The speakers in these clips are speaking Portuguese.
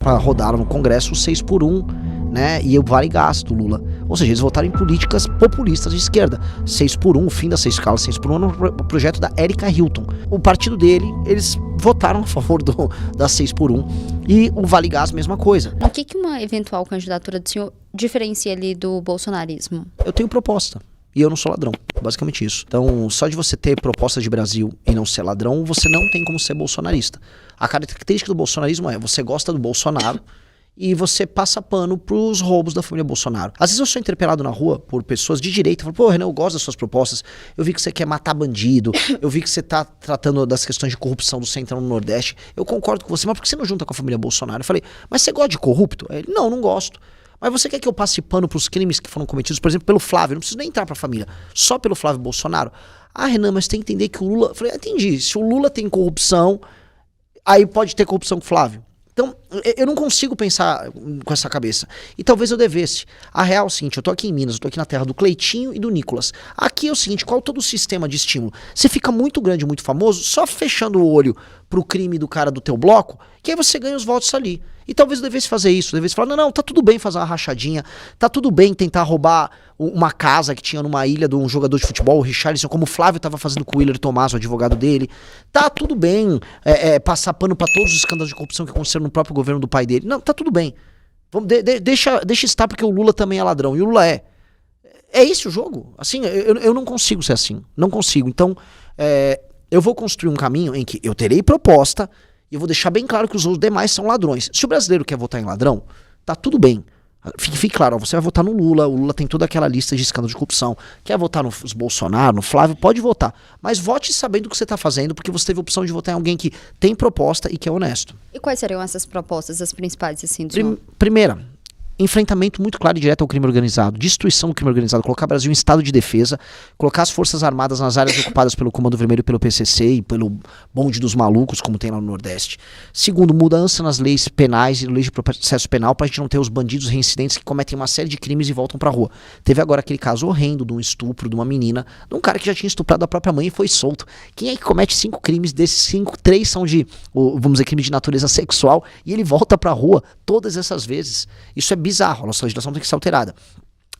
para rodar no Congresso o 6x1, né, e o Vale Gás do Lula. Ou seja, eles votaram em políticas populistas de esquerda. 6x1, o fim da 6 escalas 6x1 no projeto da Erika Hilton. O partido dele, eles votaram a favor da 6x1. E o Vale Gás, mesma coisa. O que uma eventual candidatura do senhor diferencia ali do bolsonarismo? Eu tenho proposta. E eu não sou ladrão, basicamente isso. Então, só de você ter proposta de Brasil e não ser ladrão, você não tem como ser bolsonarista. A característica do bolsonarismo é, você gosta do Bolsonaro e você passa pano pros roubos da família Bolsonaro. Às vezes eu sou interpelado na rua por pessoas de direita, falo, pô, Renan, eu gosto das suas propostas, eu vi que você quer matar bandido, eu vi que você tá tratando das questões de corrupção do Centrão no Nordeste, eu concordo com você, mas por que você não junta com a família Bolsonaro? Eu falei, mas você gosta de corrupto? Ele, não gosto. Mas você quer que eu passe pano pros crimes que foram cometidos, por exemplo, pelo Flávio? Não preciso nem entrar pra família. Só pelo Flávio Bolsonaro? Ah, Renan, mas tem que entender que o Lula... Eu falei, entendi. Se o Lula tem corrupção, aí pode ter corrupção com o Flávio. Então, eu não consigo pensar com essa cabeça. E talvez eu devesse. A real é o seguinte, eu tô aqui em Minas, eu tô aqui na terra do Cleitinho e do Nicolas. Aqui é o seguinte, qual todo o sistema de estímulo? Você fica muito grande, muito famoso, só fechando o olho pro crime do cara do teu bloco, que aí você ganha os votos ali. E talvez eu devesse fazer isso, devesse falar, não, tá tudo bem fazer uma rachadinha, tá tudo bem tentar roubar uma casa que tinha numa ilha de um jogador de futebol, o Richarlison, como o Flávio tava fazendo com o Willer Tomás, o advogado dele. Tá tudo bem passar pano pra todos os escândalos de corrupção que aconteceram no próprio governo do pai dele. Não, tá tudo bem. Deixa estar, porque o Lula também é ladrão, e o Lula é. É esse o jogo? Assim, eu não consigo ser assim, não consigo. Então, eu vou construir um caminho em que eu terei proposta, e eu vou deixar bem claro que os outros demais são ladrões. Se o brasileiro quer votar em ladrão, tá tudo bem. Fique claro, ó, você vai votar no Lula, o Lula tem toda aquela lista de escândalos de corrupção. Quer votar nos Bolsonaro, no Flávio, pode votar. Mas vote sabendo o que você tá fazendo, porque você teve a opção de votar em alguém que tem proposta e que é honesto. E quais seriam essas propostas, as principais, assim, do senhor? Primeira, enfrentamento muito claro e direto ao crime organizado, destruição do crime organizado, colocar o Brasil em estado de defesa, colocar as forças armadas nas áreas ocupadas pelo Comando Vermelho, pelo PCC e pelo bonde dos malucos, como tem lá no Nordeste. Segundo, mudança nas leis penais e leis de processo penal pra gente não ter os bandidos reincidentes que cometem uma série de crimes e voltam pra rua. Teve agora aquele caso horrendo de um estupro de uma menina, de um cara que já tinha estuprado a própria mãe e foi solto. Quem é que comete 5 crimes? Desses 5, 3 são de, vamos dizer, crime de natureza sexual e ele volta pra rua todas essas vezes. Isso é bizarro, a nossa legislação tem que ser alterada.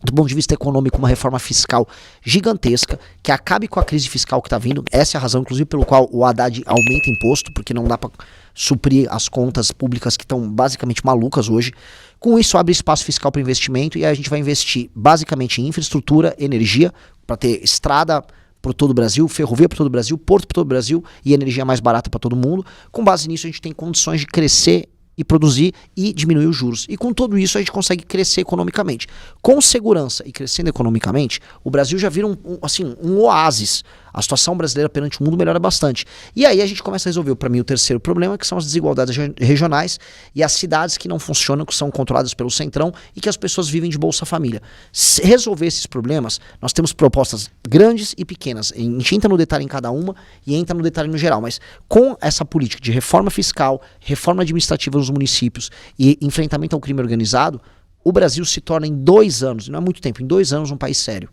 Do ponto de vista econômico, uma reforma fiscal gigantesca, que acabe com a crise fiscal que está vindo. Essa é a razão, inclusive, pelo qual o Haddad aumenta imposto, porque não dá para suprir as contas públicas que estão basicamente malucas hoje. Com isso, abre espaço fiscal para investimento e aí a gente vai investir basicamente em infraestrutura, energia, para ter estrada por todo o Brasil, ferrovia por todo o Brasil, porto por todo o Brasil e energia mais barata para todo mundo. Com base nisso, a gente tem condições de crescer e produzir e diminuir os juros. E com tudo isso a gente consegue crescer economicamente. Com segurança e crescendo economicamente, o Brasil já vira um oásis. A situação brasileira perante o mundo melhora bastante. E aí a gente começa a resolver, para mim, o terceiro problema, que são as desigualdades regionais e as cidades que não funcionam, que são controladas pelo Centrão e que as pessoas vivem de Bolsa Família. Se resolver esses problemas, nós temos propostas grandes e pequenas. A gente entra no detalhe em cada uma e entra no detalhe no geral. Mas com essa política de reforma fiscal, reforma administrativa nos municípios e enfrentamento ao crime organizado, o Brasil se torna em 2 anos, não é muito tempo, em 2 anos um país sério.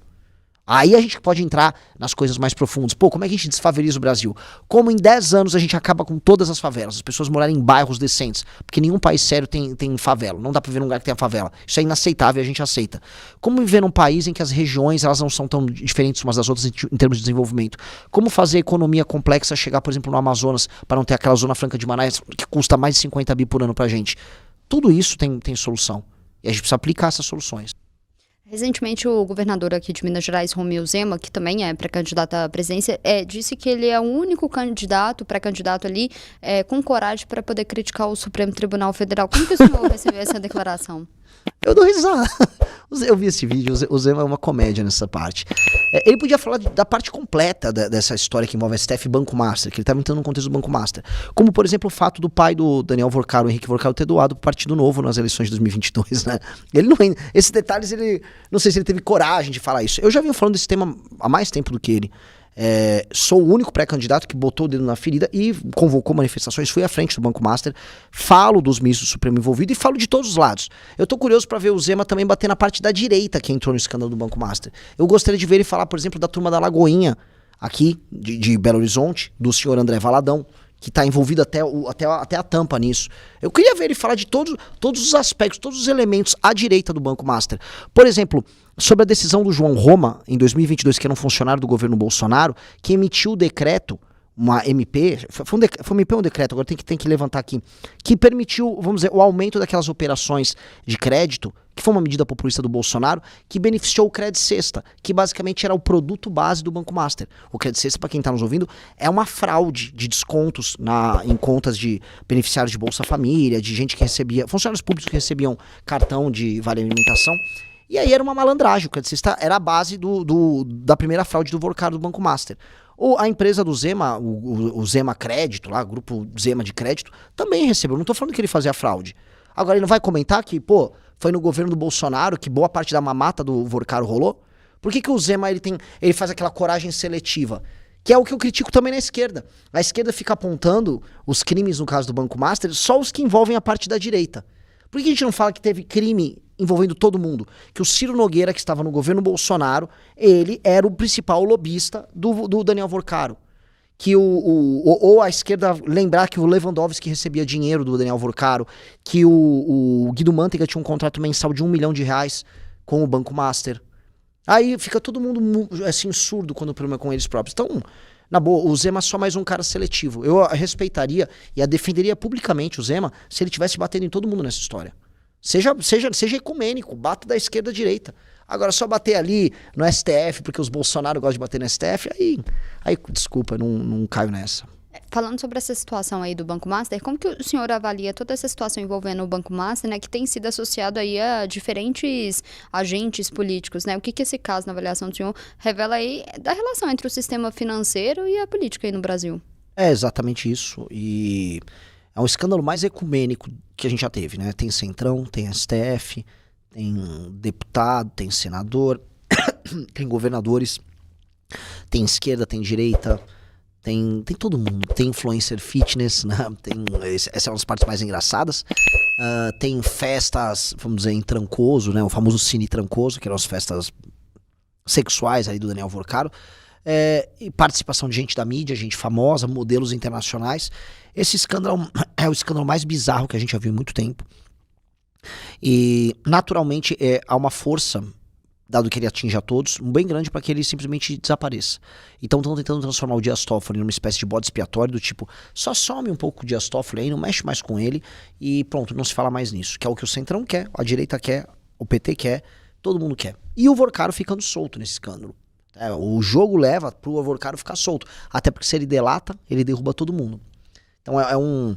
Aí a gente pode entrar nas coisas mais profundas. Pô, como é que a gente desfaveliza o Brasil? Como em 10 anos a gente acaba com todas as favelas, as pessoas morarem em bairros decentes, porque nenhum país sério tem favela. Não dá pra viver num lugar que tenha favela. Isso é inaceitável e a gente aceita. Como viver num país em que as regiões elas não são tão diferentes umas das outras em termos de desenvolvimento? Como fazer a economia complexa chegar, por exemplo, no Amazonas, para não ter aquela Zona Franca de Manaus que custa mais de 50 bi por ano pra gente? Tudo isso tem solução. E a gente precisa aplicar essas soluções. Recentemente, o governador aqui de Minas Gerais, Romeu Zema, que também é pré-candidato à presidência, disse que ele é o único candidato, pré-candidato ali, com coragem para poder criticar o Supremo Tribunal Federal. Como que o senhor recebeu essa declaração? Eu dou risada. Eu vi esse vídeo, o Zema é uma comédia nessa parte. Ele podia falar da parte completa dessa história que envolve a STF e Banco Master, que ele estava entrando no contexto do Banco Master. Como, por exemplo, o fato do pai do Daniel Vorcaro, o Henrique Vorcaro, ter doado pro Partido Novo nas eleições de 2022, né? Ele não, esses detalhes, não sei se ele teve coragem de falar isso. Eu já venho falando desse tema há mais tempo do que ele. Sou o único pré-candidato que botou o dedo na ferida e convocou manifestações, fui à frente do Banco Master, falo dos ministros do Supremo envolvido e falo de todos os lados. Eu tô curioso para ver o Zema também bater na parte da direita que entrou no escândalo do Banco Master. Eu gostaria de ver ele falar, por exemplo, da turma da Lagoinha, aqui de Belo Horizonte, do senhor André Valadão, que está envolvido até a tampa nisso. Eu queria ver ele falar de todos os aspectos, todos os elementos à direita do Banco Master. Por exemplo, sobre a decisão do João Roma, em 2022, que era um funcionário do governo Bolsonaro, que emitiu o decreto, uma MP, foi um MP ou um decreto, agora tem que levantar aqui, que permitiu, vamos dizer, o aumento daquelas operações de crédito, que foi uma medida populista do Bolsonaro, que beneficiou o Credit Sexta, que basicamente era o produto base do Banco Master. O Credit Sexta, para quem está nos ouvindo, é uma fraude de descontos em contas de beneficiários de Bolsa Família, de gente que recebia, funcionários públicos que recebiam cartão de vale alimentação. E aí era uma malandragem, o Credit Sexta era a base da primeira fraude do Vorcaro do Banco Master. Ou a empresa do Zema, o Zema Crédito, lá, o grupo Zema de Crédito, também recebeu. Não tô falando que ele fazia fraude. Agora, ele não vai comentar que, foi no governo do Bolsonaro que boa parte da mamata do Vorcaro rolou? Por que o Zema, ele faz aquela coragem seletiva? Que é o que eu critico também na esquerda. A esquerda fica apontando os crimes, no caso do Banco Master, só os que envolvem a parte da direita. Por que a gente não fala que teve crime envolvendo todo mundo? Que o Ciro Nogueira, que estava no governo Bolsonaro, ele era o principal lobista do Daniel Vorcaro. Que ou a esquerda lembrar que o Lewandowski recebia dinheiro do Daniel Vorcaro, que o Guido Mantega tinha um contrato mensal de R$1 milhão com o Banco Master. Aí fica todo mundo assim surdo quando o problema é com eles próprios. Então, na boa, o Zema é só mais um cara seletivo. Eu respeitaria e a defenderia publicamente o Zema se ele estivesse batendo em todo mundo nessa história. Seja ecumênico, bata da esquerda à direita. Agora, só bater ali no STF, porque os Bolsonaro gostam de bater no STF, aí desculpa, não caio nessa. Falando sobre essa situação aí do Banco Master, como que o senhor avalia toda essa situação envolvendo o Banco Master, né, que tem sido associado aí a diferentes agentes políticos, né? O que esse caso, na avaliação do senhor, revela aí da relação entre o sistema financeiro e a política aí no Brasil? É exatamente isso, e é um escândalo mais ecumênico que a gente já teve, né? Tem Centrão, tem STF, tem deputado, tem senador, tem governadores, tem esquerda, tem direita, tem todo mundo. Tem influencer fitness, né? Essa é uma das partes mais engraçadas. Tem festas, vamos dizer, em Trancoso, né? O famoso Cine Trancoso, que eram as festas sexuais aí do Daniel Vorcaro. E participação de gente da mídia, gente famosa, modelos internacionais. Esse escândalo é o escândalo mais bizarro que a gente já viu em muito tempo. E, naturalmente, há uma força, dado que ele atinge a todos, bem grande para que ele simplesmente desapareça. Então estão tentando transformar o Dias Toffoli numa espécie de bode expiatório do tipo, só some um pouco o Dias Toffoli aí, não mexe mais com ele e pronto, não se fala mais nisso. Que é o que o Centrão quer, a direita quer, o PT quer, todo mundo quer. E o Vorcaro ficando solto nesse escândalo. O jogo leva pro Vorcaro ficar solto, até porque se ele delata, ele derruba todo mundo. Então é um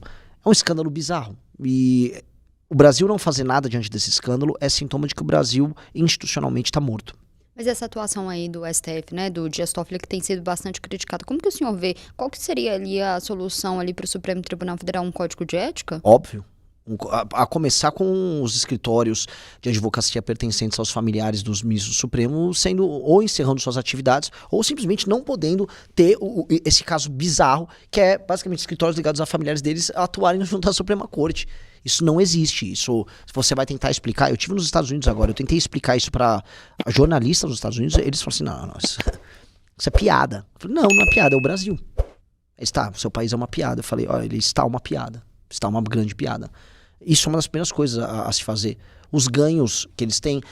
escândalo bizarro. E o Brasil não fazer nada diante desse escândalo é sintoma de que o Brasil institucionalmente está morto. Mas essa atuação aí do STF, né, do Dias Toffoli, que tem sido bastante criticada, como que o senhor vê? Qual que seria ali a solução ali para o Supremo Tribunal Federal, um código de ética? Óbvio. A começar com os escritórios de advocacia pertencentes aos familiares dos ministros do Supremo sendo ou encerrando suas atividades ou simplesmente não podendo ter esse caso bizarro que é basicamente escritórios ligados a familiares deles atuarem junto à Suprema Corte. Isso não existe. Isso você vai tentar explicar. Eu estive nos Estados Unidos agora, eu tentei explicar isso para jornalistas nos Estados Unidos, eles falaram assim, não, isso é piada. Eu falei, não é piada, é o Brasil. Está, seu país é uma piada. Eu falei, olha, ele está uma piada. Está uma grande piada. Isso é uma das primeiras coisas a se fazer. Os ganhos que eles têm.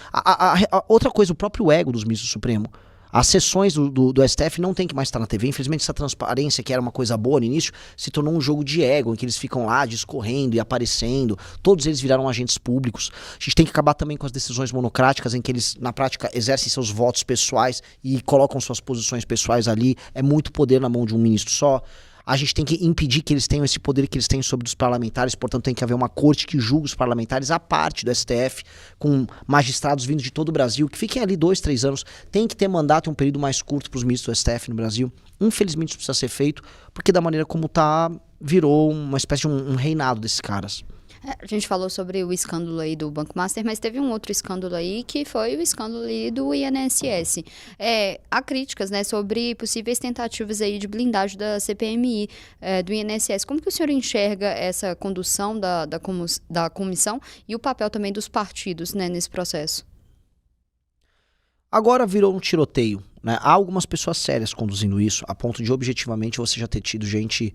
Outra coisa, o próprio ego dos ministros do Supremo. As sessões do STF não tem que mais estar na TV. Infelizmente, essa transparência, que era uma coisa boa no início, se tornou um jogo de ego, em que eles ficam lá discorrendo e aparecendo. Todos eles viraram agentes públicos. A gente tem que acabar também com as decisões monocráticas, em que eles, na prática, exercem seus votos pessoais e colocam suas posições pessoais ali. É muito poder na mão de um ministro só. A gente tem que impedir que eles tenham esse poder que eles têm sobre os parlamentares, portanto tem que haver uma corte que julgue os parlamentares à parte do STF, com magistrados vindos de todo o Brasil, que fiquem ali 2, 3 anos, tem que ter mandato em um período mais curto para os ministros do STF no Brasil. Infelizmente isso precisa ser feito, porque da maneira como tá, virou uma espécie de um reinado desses caras. A gente falou sobre o escândalo aí do Banco Master, mas teve um outro escândalo aí que foi o escândalo aí do INSS. Há críticas, né, sobre possíveis tentativas aí de blindagem da CPMI, do INSS. Como que o senhor enxerga essa condução da comissão e o papel também dos partidos, né, nesse processo? Agora virou um tiroteio, né? Há algumas pessoas sérias conduzindo isso, a ponto de objetivamente você já ter tido gente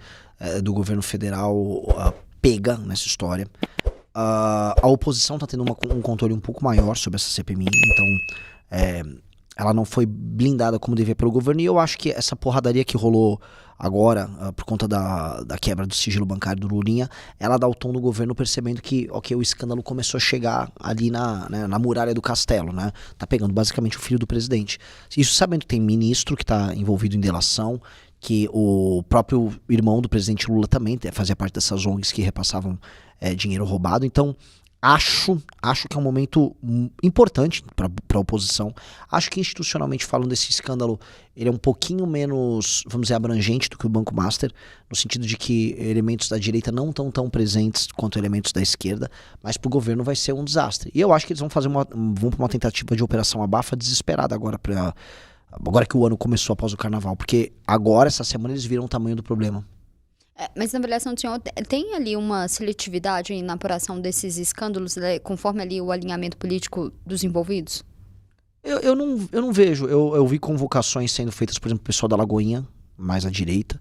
do governo federal pega nessa história. A oposição está tendo um controle um pouco maior sobre essa CPMI, então ela não foi blindada como devia pelo governo, e eu acho que essa porradaria que rolou agora, por conta da quebra do sigilo bancário do Lulinha, ela dá o tom do governo percebendo que, ok, o escândalo começou a chegar ali na muralha do castelo, né? Tá pegando basicamente o filho do presidente. Isso sabendo que tem ministro que tá envolvido em delação, que o próprio irmão do presidente Lula também fazia parte dessas ONGs que repassavam dinheiro roubado. Então, acho que é um momento importante para a oposição. Acho que institucionalmente falando, esse escândalo ele é um pouquinho menos, vamos dizer, abrangente do que o Banco Master, no sentido de que elementos da direita não estão tão presentes quanto elementos da esquerda, mas para o governo vai ser um desastre. E eu acho que eles vão para uma tentativa de operação abafa desesperada agora que o ano começou após o carnaval, porque agora, essa semana, eles viram o tamanho do problema. Mas na avaliação do senhor, tem ali uma seletividade na apuração desses escândalos, conforme ali o alinhamento político dos envolvidos? Eu não vejo. Eu vi convocações sendo feitas, por exemplo, o pessoal da Lagoinha, mais à direita.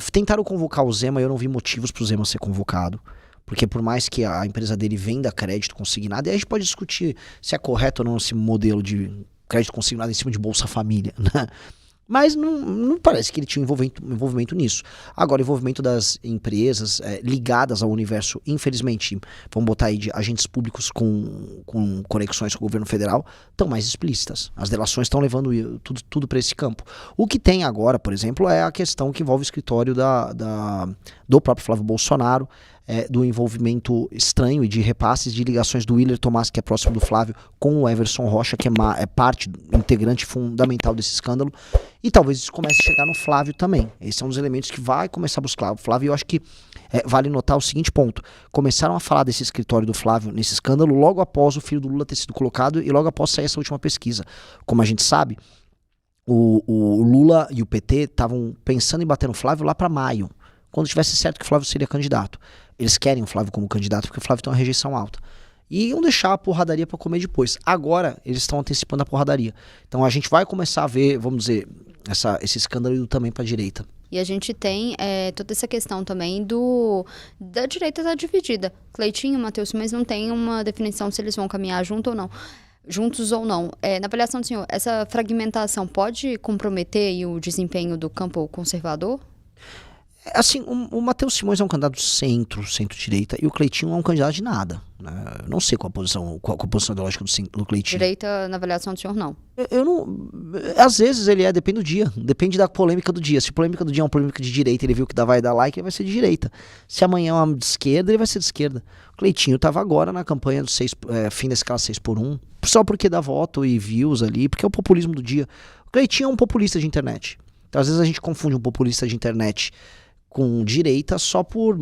Tentaram convocar o Zema e eu não vi motivos para o Zema ser convocado. Porque por mais que a empresa dele venda crédito consignado, e aí a gente pode discutir se é correto ou não esse modelo de crédito consignado em cima de Bolsa Família, né? Mas não parece que ele tinha envolvimento nisso. Agora, o envolvimento das empresas ligadas ao universo, infelizmente, vamos botar aí de agentes públicos com conexões com o governo federal, estão mais explícitas. As delações estão levando tudo para esse campo. O que tem agora, por exemplo, é a questão que envolve o escritório do próprio Flávio Bolsonaro, do envolvimento estranho e de repasses de ligações do Willer Tomás, que é próximo do Flávio, com o Everson Rocha, que é parte integrante fundamental desse escândalo, e talvez isso comece a chegar no Flávio também. Esse é um dos elementos que vai começar a buscar o Flávio. Eu acho que vale notar o seguinte ponto: começaram a falar desse escritório do Flávio nesse escândalo logo após o filho do Lula ter sido colocado e logo após sair essa última pesquisa. Como a gente sabe, o Lula e o PT estavam pensando em bater no Flávio lá para maio, quando tivesse certo que o Flávio seria candidato. Eles querem o Flávio como candidato porque o Flávio tem uma rejeição alta. E iam deixar a porradaria para comer depois. Agora, eles estão antecipando a porradaria. Então a gente vai começar a ver, vamos dizer, esse escândalo indo também para a direita. E a gente tem toda essa questão também da direita tá dividida. Cleitinho e Matheus Simões não tem uma definição se eles vão caminhar juntos ou não. Na avaliação do senhor, essa fragmentação pode comprometer aí o desempenho do campo conservador? Assim, o Matheus Simões é um candidato centro-direita, e o Cleitinho é um candidato de nada, né? Eu não sei qual a posição ideológica do Cleitinho. Direita, na avaliação do senhor, não. Eu não... Às vezes ele depende do dia, depende da polêmica do dia. Se a polêmica do dia é uma polêmica de direita, ele viu que vai dar like, ele vai ser de direita. Se amanhã é uma de esquerda, ele vai ser de esquerda. O Cleitinho estava agora na campanha do fim da escala 6x1, só porque dá voto e views ali, porque é o populismo do dia. O Cleitinho é um populista de internet. Então, às vezes a gente confunde um populista de internet com direita só por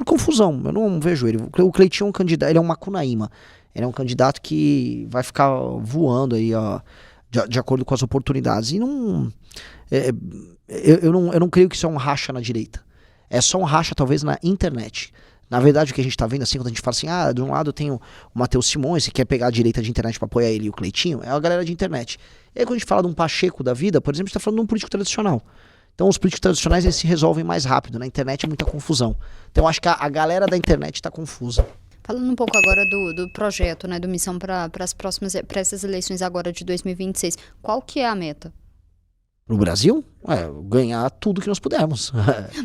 confusão. Eu não vejo ele. O Cleitinho é um candidato, ele é um Macunaíma. Ele é um candidato que vai ficar voando aí, ó, de acordo com as oportunidades. E não... Eu não creio que isso é um racha na direita. É só um racha, talvez, na internet. Na verdade, o que a gente tá vendo, assim, quando a gente fala assim, de um lado eu tenho o Matheus Simões, que quer pegar a direita de internet pra apoiar ele, e o Cleitinho, é a galera de internet. E aí, quando a gente fala de um Pacheco da vida, por exemplo, a gente tá falando de um político tradicional. Então, os políticos tradicionais, eles se resolvem mais rápido. Na internet é muita confusão. Então, eu acho que a galera da internet tá confusa. Falando um pouco agora do projeto, né, do Missão para essas eleições agora de 2026, qual que é a meta? No Brasil? Ganhar tudo que nós pudermos.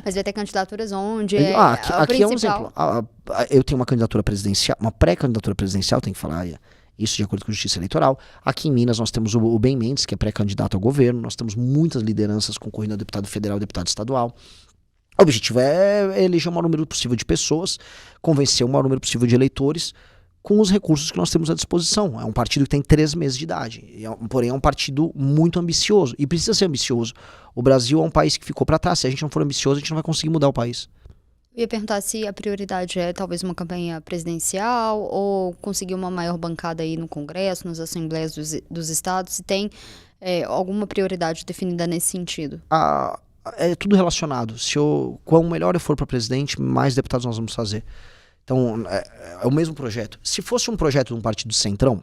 Mas vai ter candidaturas onde? Aqui é um exemplo. Eu tenho uma candidatura presidencial, uma pré-candidatura presidencial, tem que falar isso de acordo com a Justiça Eleitoral. Aqui em Minas nós temos o Ben Mendes, que é pré-candidato ao governo. Nós temos muitas lideranças concorrendo a deputado federal e deputado estadual. O objetivo é eleger o maior número possível de pessoas, convencer o maior número possível de eleitores com os recursos que nós temos à disposição. É um partido que tem 3 meses de idade, porém é um partido muito ambicioso, e precisa ser ambicioso. O Brasil é um país que ficou para trás. Se a gente não for ambicioso, a gente não vai conseguir mudar o país. Eu ia perguntar se a prioridade é talvez uma campanha presidencial ou conseguir uma maior bancada aí no Congresso, nas assembleias dos estados, se tem alguma prioridade definida nesse sentido. É tudo relacionado. Quanto melhor eu for para presidente, mais deputados nós vamos fazer. Então, é o mesmo projeto. Se fosse um projeto de um partido centrão,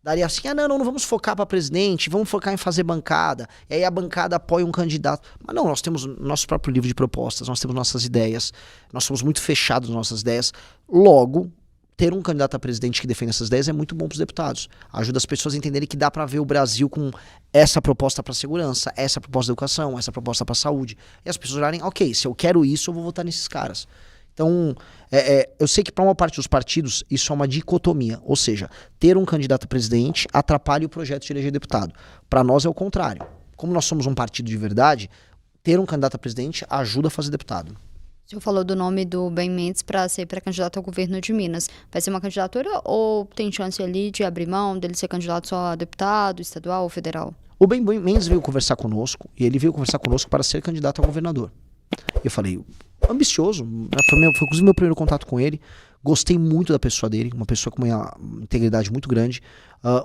daria assim, não vamos focar para presidente, vamos focar em fazer bancada, e aí a bancada apoia um candidato. Mas não, nós temos nosso próprio livro de propostas, nós temos nossas ideias, nós somos muito fechados nas nossas ideias, logo, ter um candidato a presidente que defenda essas ideias é muito bom para os deputados, ajuda as pessoas a entenderem que dá para ver o Brasil com essa proposta para segurança, essa proposta de educação, essa proposta para saúde, e as pessoas olharem, ok, se eu quero isso, eu vou votar nesses caras. Então, eu sei que para uma parte dos partidos isso é uma dicotomia, ou seja, ter um candidato a presidente atrapalha o projeto de eleger deputado. Para nós é o contrário. Como nós somos um partido de verdade, ter um candidato a presidente ajuda a fazer deputado. O senhor falou do nome do Ben Mendes para ser pré-candidato ao governo de Minas. Vai ser uma candidatura ou tem chance ali de abrir mão dele ser candidato só a deputado, estadual ou federal? O Ben Mendes veio conversar conosco e ele veio conversar conosco para ser candidato a governador. Eu falei, ambicioso, foi inclusive meu primeiro contato com ele, gostei muito da pessoa dele, uma pessoa com uma integridade muito grande,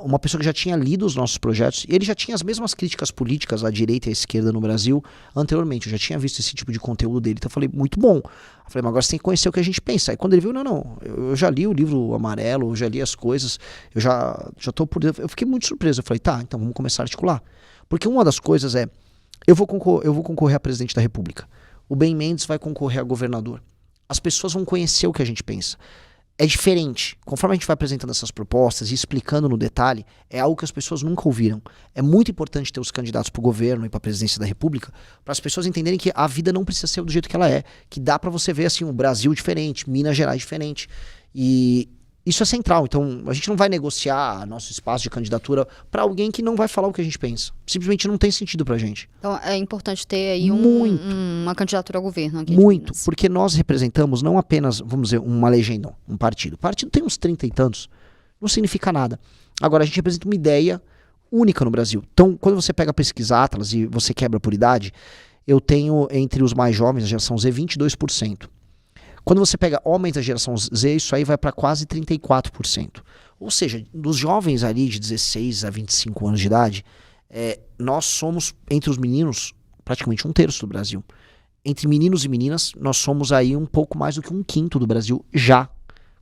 uma pessoa que já tinha lido os nossos projetos, e ele já tinha as mesmas críticas políticas à direita e à esquerda no Brasil anteriormente, eu já tinha visto esse tipo de conteúdo dele, então eu falei, muito bom. Eu falei, mas agora você tem que conhecer o que a gente pensa. Aí quando ele viu, eu já li o livro amarelo, eu já li as coisas, eu já tô por dentro. Eu fiquei muito surpreso, eu falei, tá, então vamos começar a articular. Porque uma das coisas é, eu vou concorrer a presidente da República. O Ben Mendes vai concorrer a governador. As pessoas vão conhecer o que a gente pensa. É diferente. Conforme a gente vai apresentando essas propostas e explicando no detalhe, é algo que as pessoas nunca ouviram. É muito importante ter os candidatos para o governo e para a presidência da República, para as pessoas entenderem que a vida não precisa ser do jeito que ela é. Que dá para você ver assim, um Brasil diferente, Minas Gerais diferente. E isso é central. Então, a gente não vai negociar nosso espaço de candidatura para alguém que não vai falar o que a gente pensa. Simplesmente não tem sentido pra gente. Então, é importante ter aí uma candidatura ao governo aqui Muito, de Minas. porque nós representamos não apenas, vamos dizer, uma legenda, um partido. O partido tem uns 30 e tantos, não significa nada. Agora, a gente representa uma ideia única no Brasil. Então, quando você pega a pesquisa Atlas e você quebra por idade, eu tenho entre os mais jovens, a geração Z, 22%. Quando você pega homens da geração Z, isso aí vai para quase 34%. Ou seja, dos jovens ali de 16 a 25 anos de idade, nós somos, entre os meninos, praticamente 1/3 do Brasil. Entre meninos e meninas, nós somos aí um pouco mais do que 1/5 do Brasil já,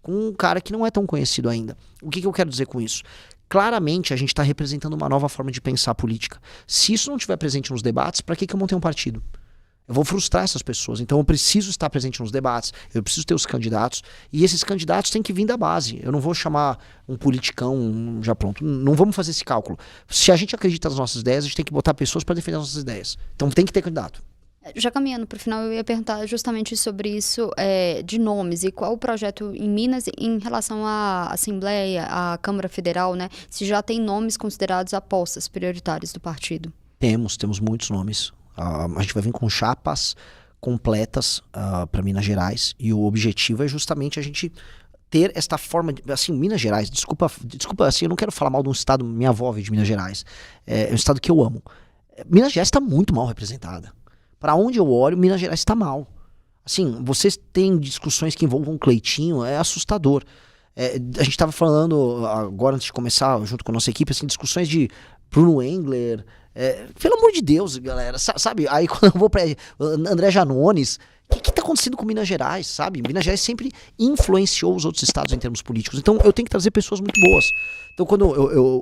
com um cara que não é tão conhecido ainda. O que eu quero dizer com isso? Claramente a gente está representando uma nova forma de pensar a política. Se isso não estiver presente nos debates, para que eu montei um partido? Eu vou frustrar essas pessoas, então eu preciso estar presente nos debates, eu preciso ter os candidatos, e esses candidatos têm que vir da base. Eu não vou chamar um politicão já pronto, não vamos fazer esse cálculo. Se a gente acredita nas nossas ideias, a gente tem que botar pessoas para defender as nossas ideias. Então tem que ter candidato. Já caminhando para o final, eu ia perguntar justamente sobre isso de nomes e qual o projeto em Minas em relação à Assembleia, à Câmara Federal, né? Se já tem nomes considerados apostas prioritárias do partido. Temos muitos nomes. A gente vai vir com chapas completas para Minas Gerais e o objetivo é justamente a gente ter esta forma de, assim, Minas Gerais, desculpa, assim, eu não quero falar mal de um estado, minha avó veio de Minas Gerais, é um estado que eu amo. Minas Gerais está muito mal representada. Para onde eu olho, Minas Gerais está mal. Assim, vocês têm discussões que envolvam Cleitinho, é assustador. A gente estava falando agora antes de começar, junto com a nossa equipe, assim, discussões de Bruno Engler. Pelo amor de Deus, galera, sabe? Aí quando eu vou pra André Janones, o que tá acontecendo com Minas Gerais, sabe? Minas Gerais sempre influenciou os outros estados em termos políticos, então eu tenho que trazer pessoas muito boas. Então quando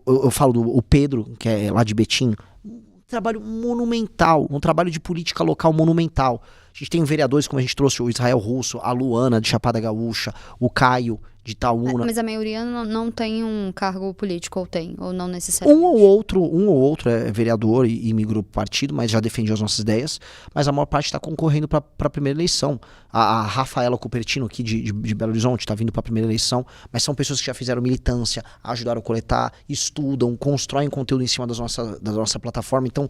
eu falo do Pedro, que é lá de Betim, um trabalho monumental, um trabalho de política local monumental. A gente tem vereadores, como a gente trouxe o Israel Russo, a Luana de Chapada Gaúcha, o Caio de Itaúna. Mas a maioria não tem um cargo político, ou tem, ou não necessariamente? Um ou outro é vereador e migrou para o partido, mas já defendia as nossas ideias, mas a maior parte está concorrendo para a primeira eleição. A Rafaela Cupertino, aqui de Belo Horizonte, está vindo para a primeira eleição, mas são pessoas que já fizeram militância, ajudaram a coletar, estudam, constroem conteúdo em cima da nossa plataforma. Então,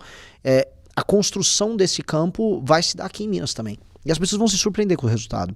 a construção desse campo vai se dar aqui em Minas também. E as pessoas vão se surpreender com o resultado.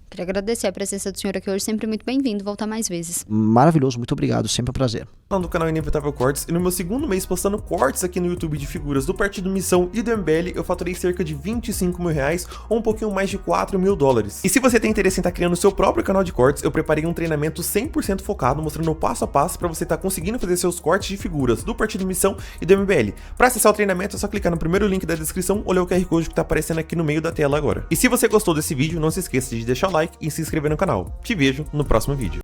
Queria agradecer a presença do senhor aqui hoje, sempre muito bem-vindo, voltar mais vezes. Maravilhoso, muito obrigado, sempre um prazer. Do canal Inevitável Cortes, e no meu segundo mês postando cortes aqui no YouTube de figuras do Partido Missão e do MBL, eu faturei cerca de R$25 mil, ou um pouquinho mais de $4 mil. E se você tem interesse em estar criando o seu próprio canal de cortes, eu preparei um treinamento 100% focado, mostrando o passo a passo para você estar conseguindo fazer seus cortes de figuras do Partido Missão e do MBL. Para acessar o treinamento é só clicar no primeiro link da descrição ou ler o QR Code que está aparecendo aqui no meio da tela agora. E se você gostou desse vídeo, não se esqueça de deixar o like e se inscrever no canal. Te vejo no próximo vídeo.